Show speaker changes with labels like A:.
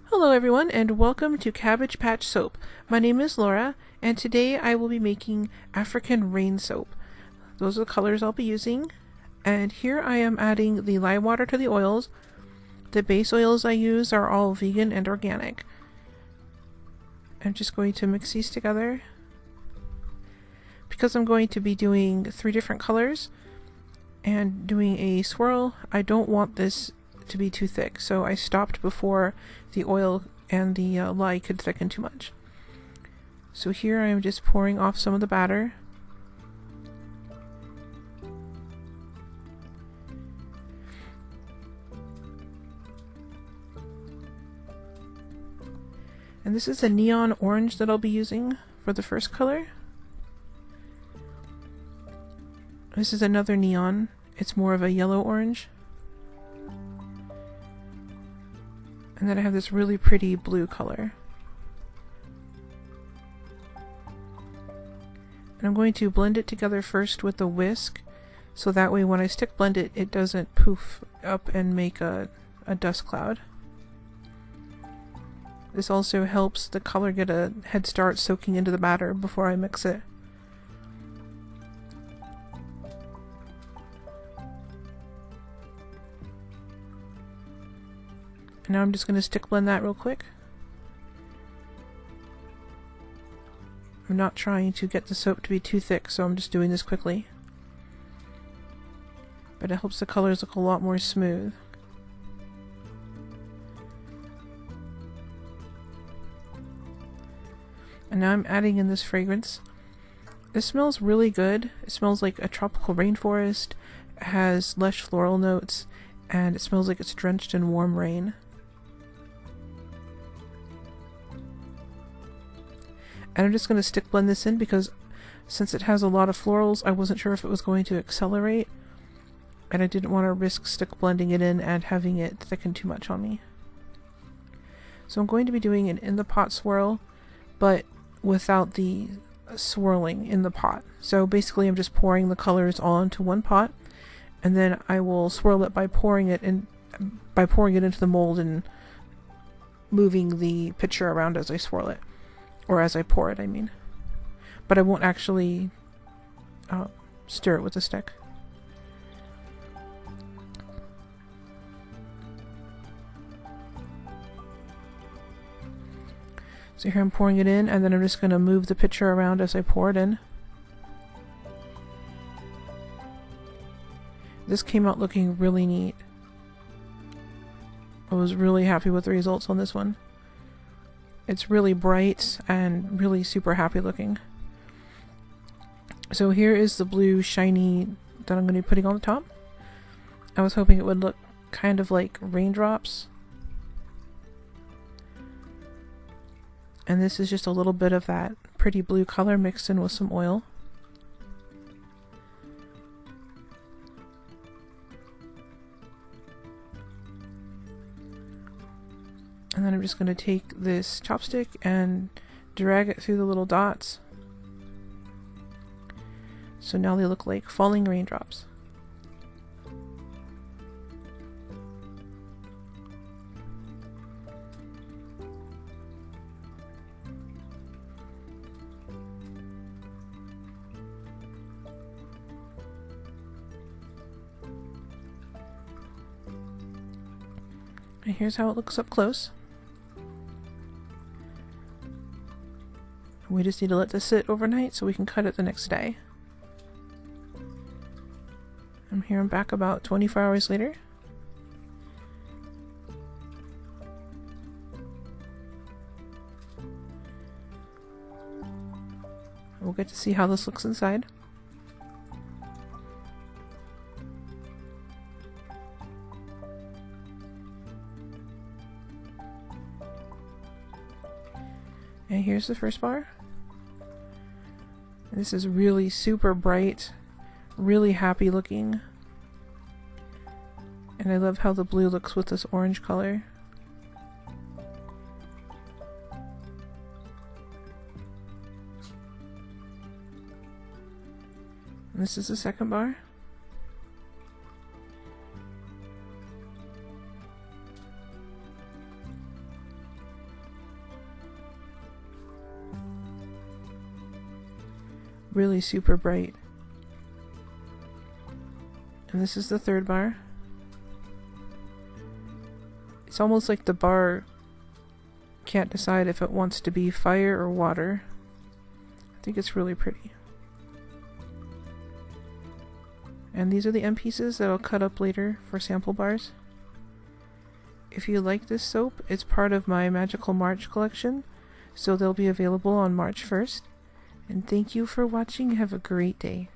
A: Hello everyone and welcome to Cabbage Patch Soap. My name is Laura and today I will be making African Rain Soap. Those are the colors I'll be using. And here I am adding the lye water to the oils. The base oils I use are all vegan and organic. I'm just going to mix these together. Because I'm going to be doing 3 different colors and doing a swirl, I don't want this to be too thick, so I stopped before the oil and the lye could thicken too much. So here I am just pouring off some of the batter. And this is a neon orange that I'll be using for the first color. This is another neon. It's more of a yellow orange. And then I have this really pretty blue color. And I'm going to blend it together first with a whisk, so that way when I stick blend it, it doesn't poof up and make a dust cloud. This also helps the color get a head start soaking into the batter before I mix it. And now I'm just going to stick blend that real quick. I'm not trying to get the soap to be too thick, so I'm just doing this quickly. But it helps the colors look a lot more smooth. And now I'm adding in this fragrance. This smells really good. It smells like a tropical rainforest, it has lush floral notes, and it smells like it's drenched in warm rain. And I'm just going to stick blend this in because since it has a lot of florals, I wasn't sure if it was going to accelerate. And I didn't want to risk stick blending it in and having it thicken too much on me. So I'm going to be doing it in the pot swirl, but without the swirling in the pot. So basically I'm just pouring the colors all into one pot, and then I will swirl it by pouring it into the mold and moving the pitcher around as I swirl it. Or as I pour it, I mean. But I won't actually stir it with a stick. So here I'm pouring it in, and then I'm just going to move the pitcher around as I pour it in. This came out looking really neat. I was really happy with the results on this one. It's really bright and really super happy looking. So here is the blue shiny that I'm going to be putting on the top. I was hoping it would look kind of like raindrops. And this is just a little bit of that pretty blue color mixed in with some oil. And then I'm just going to take this chopstick and drag it through the little dots. So now they look like falling raindrops. And here's how it looks up close. We just need to let this sit overnight so we can cut it the next day. I'm here and back about 24 hours later. We'll get to see how this looks inside. And here's the first bar. This is really super bright, really happy looking. And I love how the blue looks with this orange color. And this is the second bar. really super bright. And this is the third bar. It's almost like the bar can't decide if it wants to be fire or water. I think it's really pretty. And these are the end pieces that I'll cut up later for sample bars. If you like this soap, it's part of my Magical March collection, so they'll be available on March 1st. And thank you for watching. Have a great day.